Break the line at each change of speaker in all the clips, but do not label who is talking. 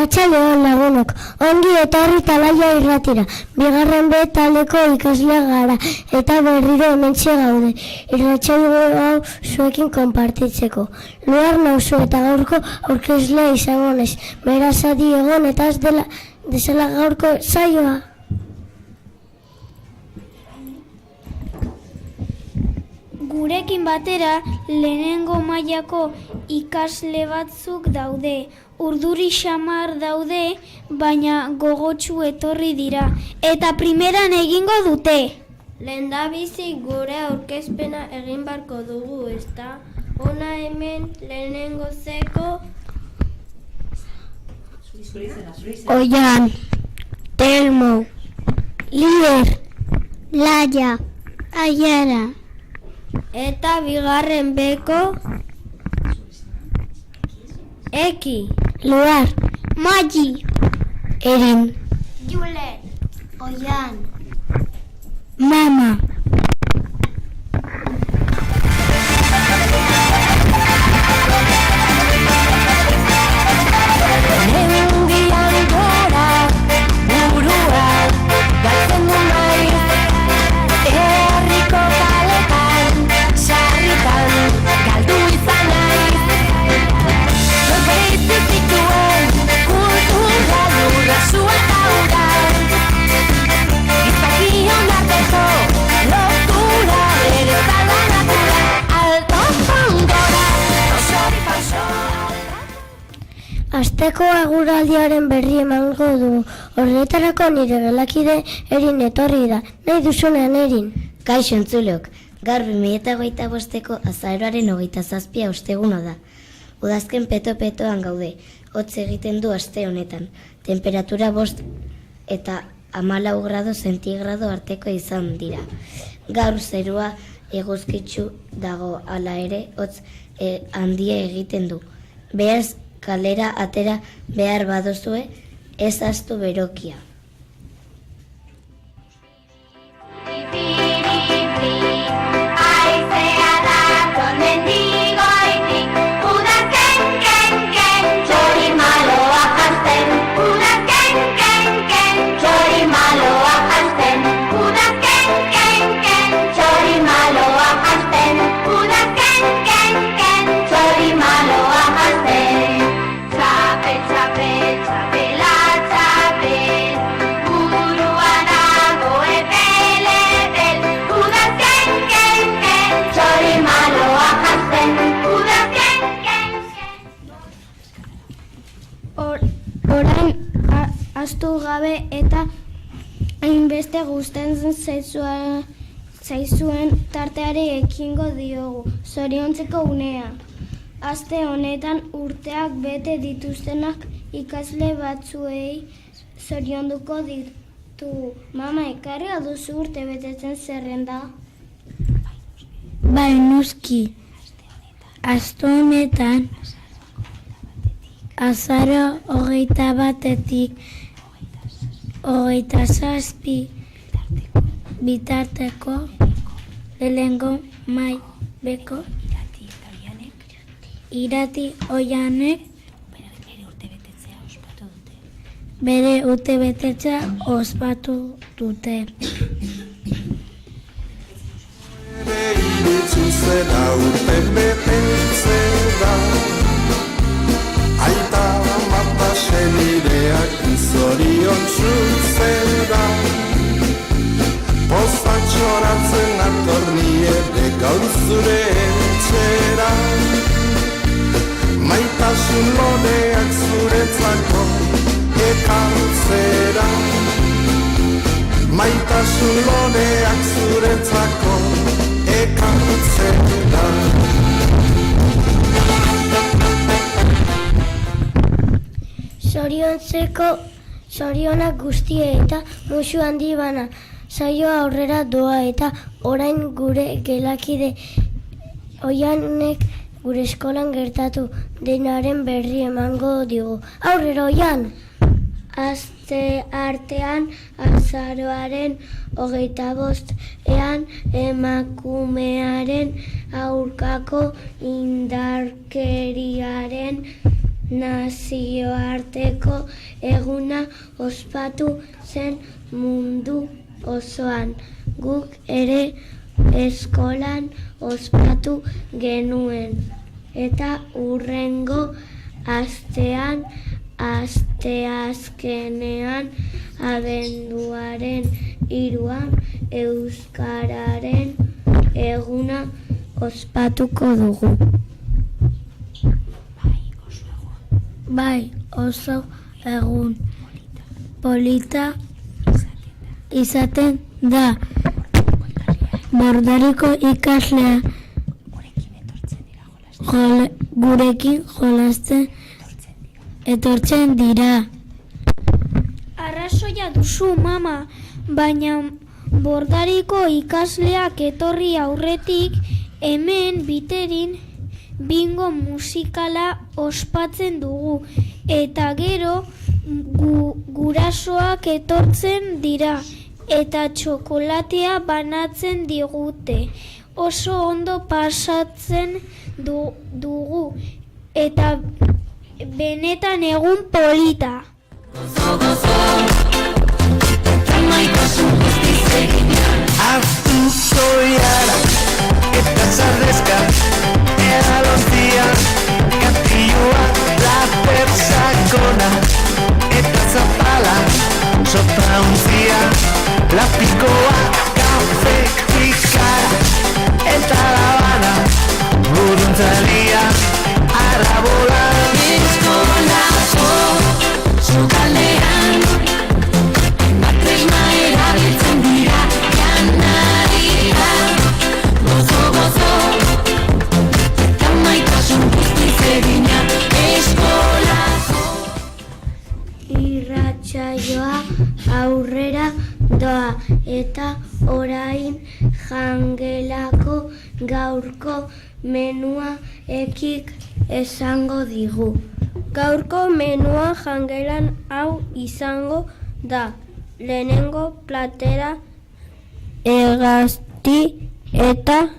Arratsaldeon lagunok, ongi etorri Talaia irratira. Bigarren B taldeko ikasle gara eta berriro hementxe gaude. Irratsaio hau zuekin konpartitzeko. Luar nauzu eta gaurko aurkezlea izango naiz. Beraz adi egon eta ez dela gaurko saioa.
Gurekin batera lehenengo mailako ikasle batzuk daude. Urduri xamar daude, baina gogotsu etorri dira. Eta primeran egingo dute.
Lehendabizi gure aurkezpena egin barko dugu, ezta? Hona hemen lehenengo zeko...
Oian, Telmo, Lier, Laia, Aiara.
Eta bigarren beko... Eki.
Luar, Magi, Erin,
Julen.
Oian, Mama.
Mendian gora, burua, galtzen du naiz. Herriko kaletan, sarritan, galdu izan naiz. Bereizi zituen, kultura lurra sua eta ura. Gizakion arteko, lotura, ere zala natura. Alto fangora, osori pauso.
Asteko aguraldiaren berri emango dugu. Horretarako nire gelakide Erin etorri da. Nahi duzunean Erin.
Kaixo entzulok, gaur 2025ko azaroaren 27 osteguna da. Udazken peto-petoan gaude, hotz egiten du aste honetan. Temperatura 5 eta 14 grado zentigrado arteko izan dira. Gaur zerua eguzkitsu dago, hala ere hotz handia egiten du. Beraz, kalera atera behar baduzue, ez ahaztu berokia.
Orain astu gabe eta hainbeste gustatzen zaizuen tarteari ekingo diogu. Zoriontzeko unea. Aste honetan urteak bete dituztenak ikasle batzuei zorionduko ditugu. Mama, ekarri duzu urte betetzen zerrenda?
Bai, noski. Aste honetan azaro 21-tik 27 bitarteko lehengo maileko Irati Oianek bere urtebetetzea ospatu dute.
Zera urte betetzera, aita mata senideak izorion zuzera. Pozatxoratzen atorniere gaur zure etxera. Maitasun lodeak zuretzako ekartzera. Maitasun lodeak zuretzako ekartzera.
Zorionak guztie eta musu handi bana. Saioa aurrera doa eta orain gure gelakide Oianek gure eskolan gertatu denaren berri emango digu. Aurrera Oian! Aste artean azaroaren 25ean emakumearen aurkako indarkeriaren
nazioarteko eguna ospatu zen mundu osoan. Guk ere eskolan ospatu genuen. Eta hurrengo astean, asteazkenean, abenduaren 3 Euskararen eguna ospatuko dugu. Bai, oso egun polita izaten da. Bordariko ikaslea gurekin jolasten etortzen dira.
Arrazoia duzu, mama, baina Bordariko ikasleak etorri aurretik hemen biterin bingo musikala ospatzen dugu eta gero gurasoak etortzen dira eta txokolatea banatzen digute. Oso ondo pasatzen dugu eta benetan egun polita.
Hartuko jara eta zarrezka edalontzia katilua laper sakona eta zapala sotrauntzia lapikoa kafe pikara eta labana buruntzalia arrabola eskolako sukaldean matresna erabiltzen dira janarira gozo eta maitasun guztiz egina eskolako.
Irratsaioa aurrera doa eta orain jangelako gaurko menua ekik esango digu.
Gaurko menua jangelan hau izango da. Lehenengo platera hegazti eta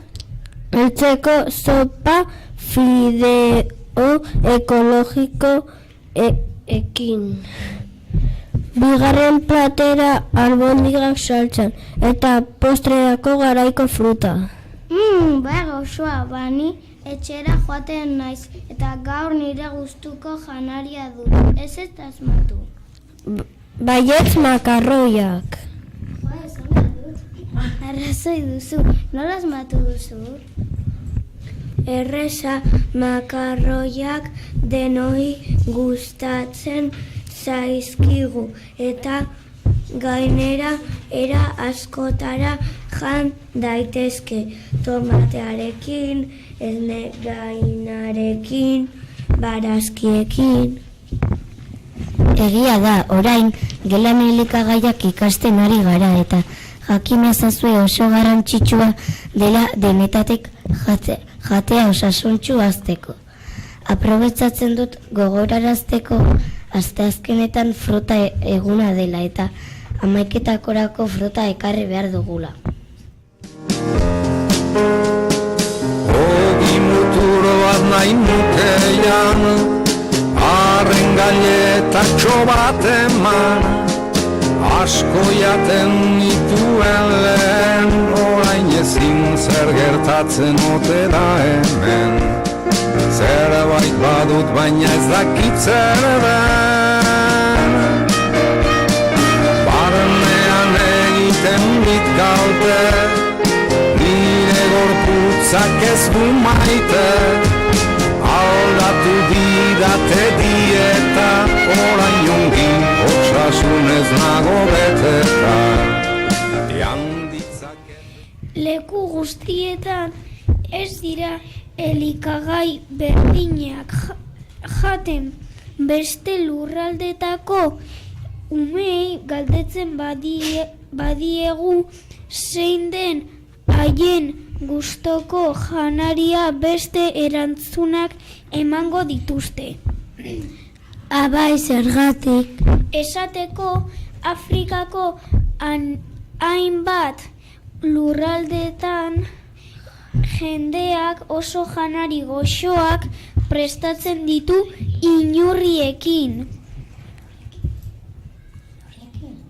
heltzeko sopa fideo ekologiko ekin. Bigarren platera albondigak saltsan eta postreako garaiko fruta.
Bai gozoa, bani etxera joaten naiz eta gaur nire gustuko janaria du. Ez asmatu.
Baietz makarroiak.
Arrazoi duzu, nola asmatu duzu? Erreza makarroiak denoi gustatzen zaizkigu eta gainera era askotara jan daitezke. Tomatearekin, gainarekin, barazkiekin.
Egia da, orain gelan elikagaiak ikasten ari gara eta jakin ezazue oso garrantzitsua dela denetatik jatea osasuntsu hazteko. Aprobetxatzen dut gogorarazteko asteazkenetan fruta eguna dela eta 11:00 fruta ekarri behar dugula.
Ogi muturo bat nahi nukeian, arren gailetatxo bat eman, asko jaten nituen lehen, orain ezin zer gertatzen ote da hemen. Zerbait badut baina ez dakit zer den, barnean egiten dit kalte, nire gorputzak ez du maite, aldatu didate dieta, orain ongi osasunez nago beteta.
Leku guztietan ez dira elikagai berdinak jaten. Beste lurraldetako umei galdetzen badiegu zein den haien gustoko janaria, beste erantzunak emango dituzte.
Abai, zergatik.
Esateko Afrikako hainbat lurraldetan jendeak oso janari goxoak prestatzen ditu inurriekin.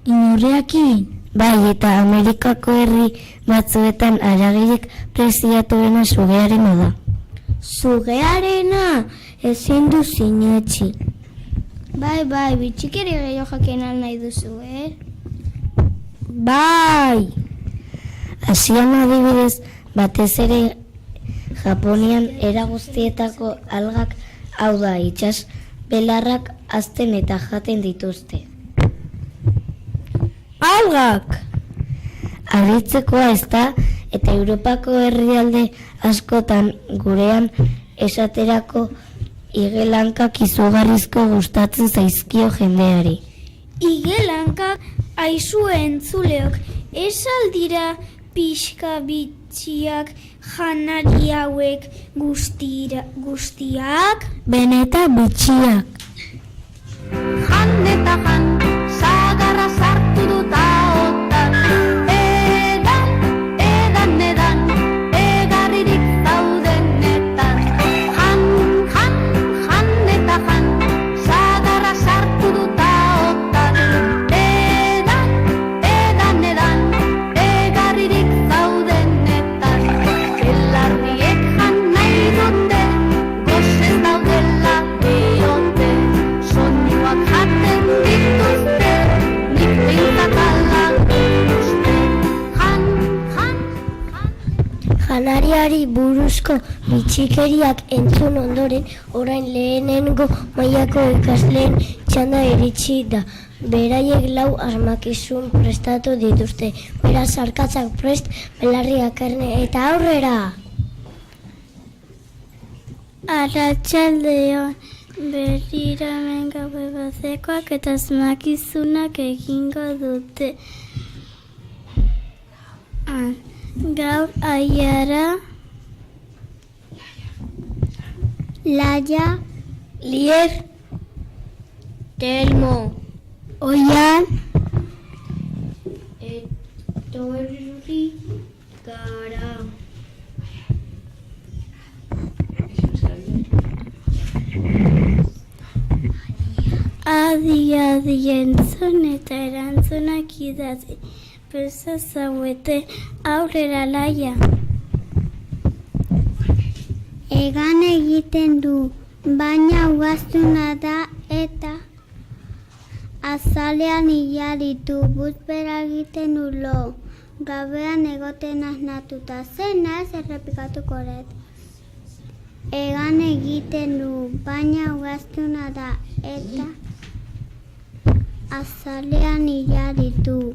Inurriakin? Bai, eta Amerikako herri batzuetan haragirek prestiatuena sugearena da.
Sugearena ezin du sinetxi. Bai, bitxikeri gehiago jakin nahi duzu,
Bai! Asian adibidez, batez ere Japonian era guztietako algak, hau da, itsas belarrak hazten eta jaten dituzte. Algak! Harritzekoa ez da, eta Europako herrialde askotan gurean esaterako igelankak izugarrizko gustatzen zaizkio jendeari.
Igelankak aizue entzuleok, ez aldira pixka bitxiak janari hauek guztiak?
Beneta bitxiak.
Jan eta jan, sagarra sartu dut ahotan. Edan, egarririk daudenetan. Jan eta jan, sagarra sartu dut ahotan. Edan, egarririk daudenetan. Belarriek jan nahi dute, gozez daudela diote. Soinuak jaten dituzte, nik behintzat ala dituzte. Jan.
Janariari buruzko bitxikeriak entzun ondoren, orain lehenengo mailako ikasleen txanda iritsi da. Beraiek 4 asmakizun prestatu dituzte. Beraz, arkatzak prest, belarriak erne eta aurrera!
Arratsaldeon, berriro hemen gaude bazekoak eta asmakizunak egingo dute. Gaur Aiara, Laia,
Lier, Telmo,
Oian,
etorri gara.
adi entzun eta erantzunak idatzi. Presa zauete, aurrera Laia.
Egan egiten du, baina ugaztuna da eta azalean hilaritu, buzbera egiten du lo. Gabean egoten asnatuta, zena ez errepikatuko ret. Egan egiten du, baina ugaztuna da eta azalean hilaritu.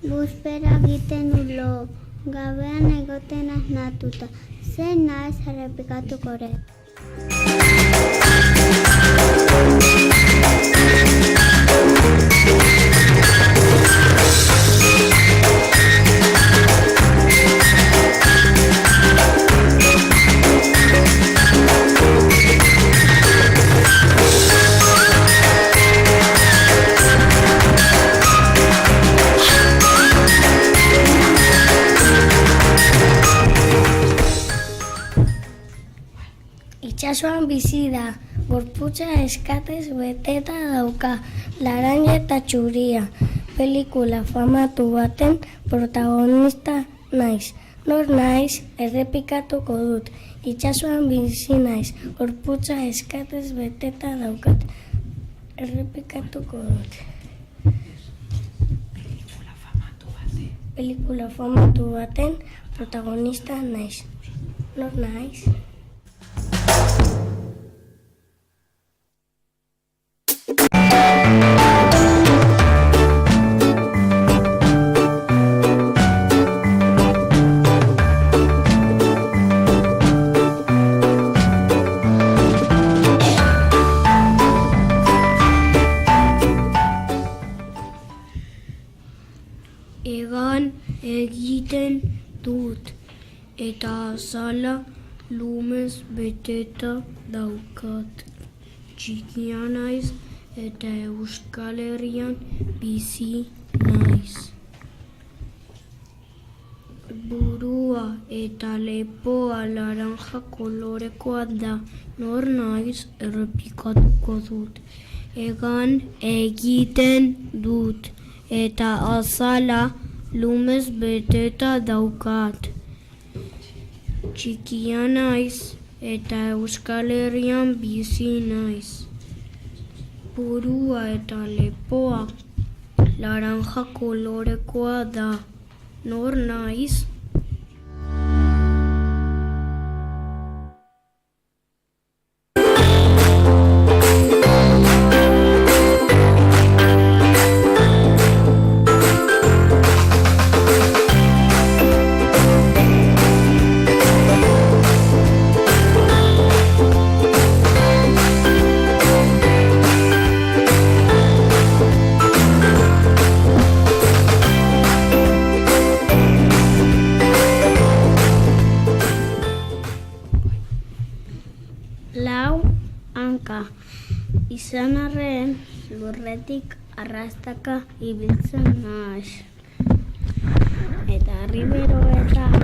Buzbera egiten du lo, gabean egoten asnatuta, zena ez errepikatuko ret.
Itxasoan bizi da, gorputza eskatez beteta dauka, laranja eta txuria. Pelikula famatu baten protagonista naiz. Nor naiz errepikatuko dut. Itxasoan bizi naiz, gorputza eskatez beteta daukat. Errepikatuko dut. Pelikula famatu baten protagonista naiz. Nor naiz?
Egan egiten dut eta azala lumez beteta daukat. Txikia naiz eta Euskal Herrian bizi naiz. Burua eta lepoa laranja kolorekoa da. Nor naiz errepikatuko dut. Egan egiten dut eta azala lumez beteta daukat. Txikia naiz eta Euskal Herrian bizi naiz. Burua eta lepoa laranja kolorekoa da. Nor naiz? Izan arren, lurretik arrastaka ibiltzen naiz. Eta Riberoetan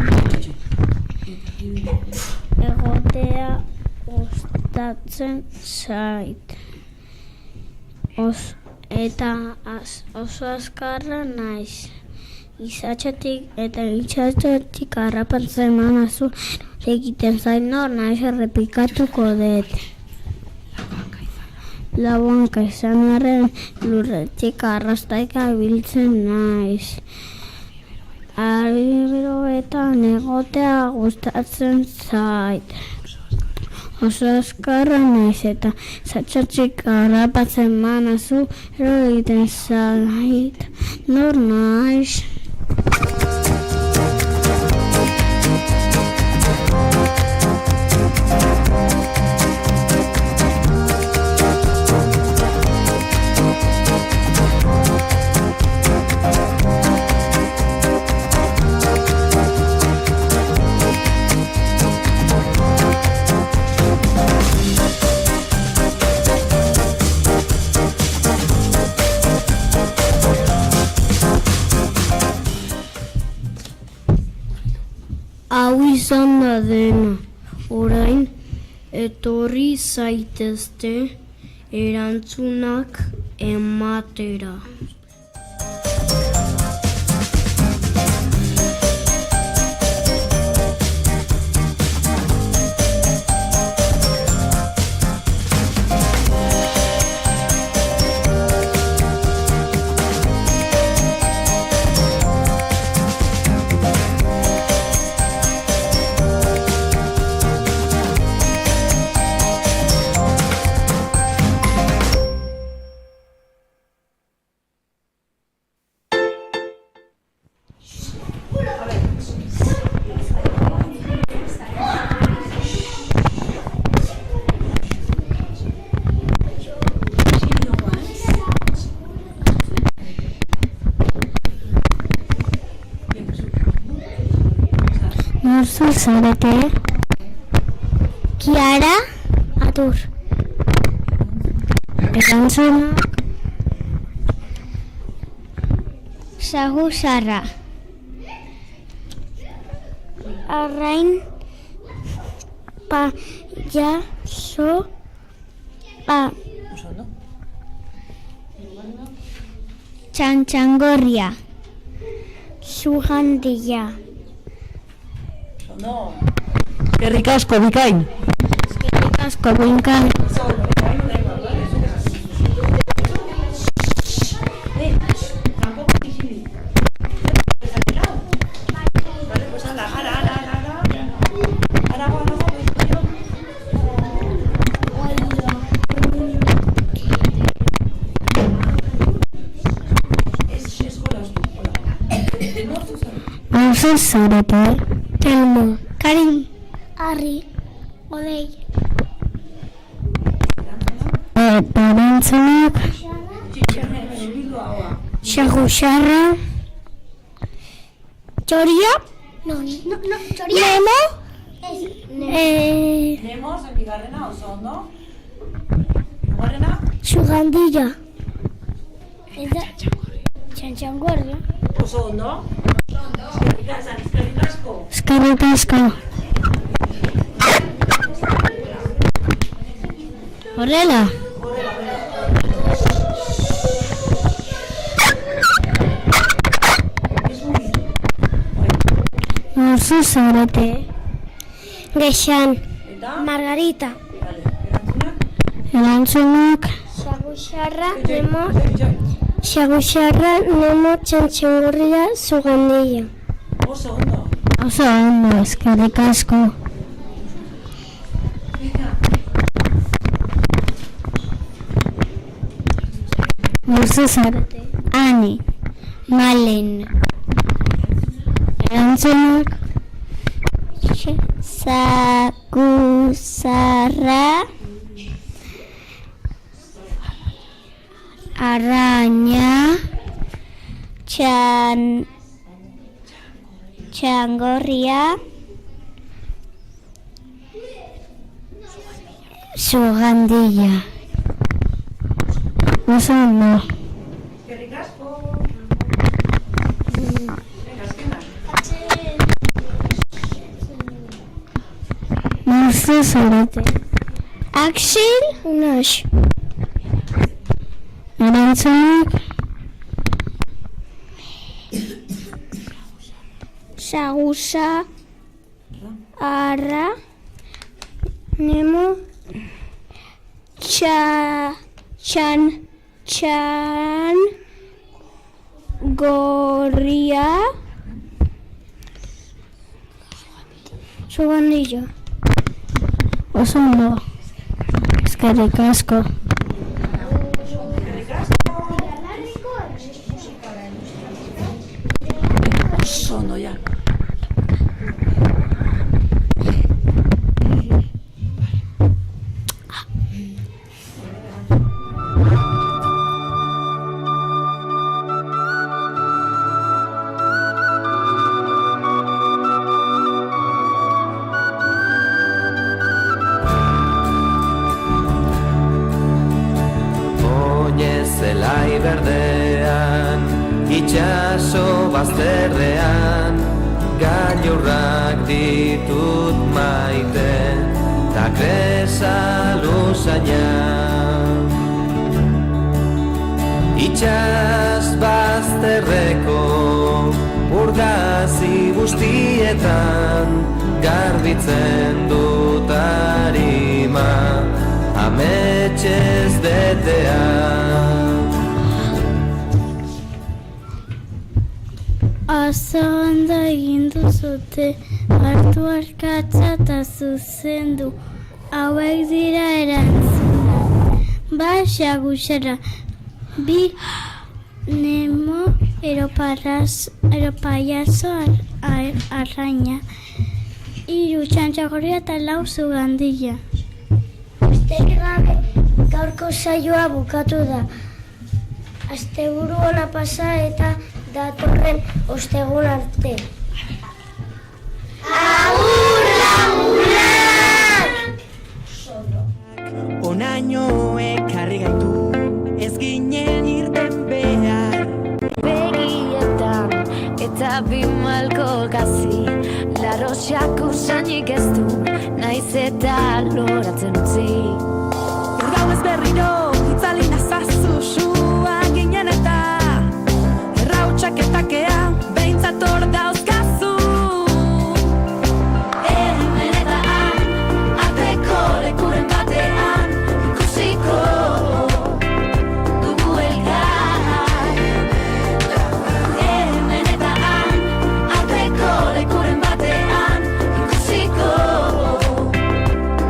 egotea gustatzen zait. Eta oso azkarra naiz. Itxatxotik harrapatzen manazu egiten zain nor naiz errepikatuko dut. Labanka izan arren lurretik arrastaka ibiltzen naiz. Riberoetan egotea gustatzen zait. Oso azkarra naiz eta itxatxotik harrapatzen manazu egiten zait. Nor naiz? Hau izan da dena, orain etorri zaitezte erantzunak ematera. Nortzuk zarete?
Kiara, Atur.
Erantzunak
Sagu Sarra.
Arrain, Payaso,
Txantxangorria.
Sugandia.
Eskerrik asko, bikain.
Eskerrik asko, bikain. Nortzuk zarete? Telmo.
Karin.
Arri.
Odei.
Erantzunak Sagu Sarra. Txoria.
Txoria.
Nemo.
Nemo, bigarrena oso ondo. Bigarrena?
Sugandia. Txantxangorria.
Oso ondo. Eskerrik asko.
Eskerrik asko. Horrela. Norzu zarete. Gexan. Margarita. Erantzunak. Xaguxarra, Nemo, Txantxangurria, Zugandilla.
Oso ondo.
Oso ondo, eskerrik asko. Norzu zarete. Ani. Malen. Erantzunak. Zaguzarra. Araña. Txangorria. Zugandilla. Oso ondo.
Eskerrik asko.
Norzu zarete. Axel. Unax. Erantzunak. Zagusa. Arra. Nemo. Txan. Gorria. Zugandilla. Oso ondo. Eskerrik asko.
Oso ondo, ja.
Zelai berdean, itxaso bazterrean, gailurrak ditut maite, ta kresa luzaina. Itxas bazterreko urgazi guztietan, garbitzen dut arima, ametxez betean.
Oso ondo egin duzute, hartu arkatza eta zuzendu, hauek dira erantzuna. Ba, Xaguxarra, bi, Nemo, eropaiazo arraina, 3, Txantxangorria eta 4, Zugandilla.
Besterik gabe, gaurko saioa bukatu da. Asteburu ona pasa eta datorren ostegun arte. Agur lagunak!
Onaino ekarri gaitu, ez ginen irten behar.
Begietan eta bimalko gazi, larroxak usanik ez du, naiz eta loratzen utzi.
Gau ez berriro, itzali nazazu, sua ginen eta errautsak etakea, behintzat hor dauzkazu.
Hemen eta han, ateko lekuren batean, ikusiko dugu elgar. Hemen eta han, ateko lekuren batean, ikusiko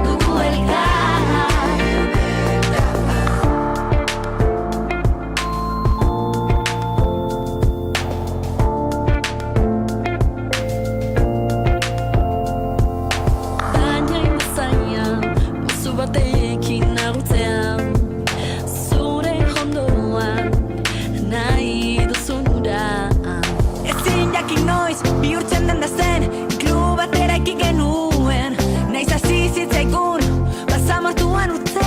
dugu elgar.
Baina imazaian, musu batekin agurtzean, zure hondoan, nahi duzun ura. Ezin jakin noiz, bihurtzen den da zen, klu batera eki genuen, naiz hasi zitzaigun, basamortuan urte.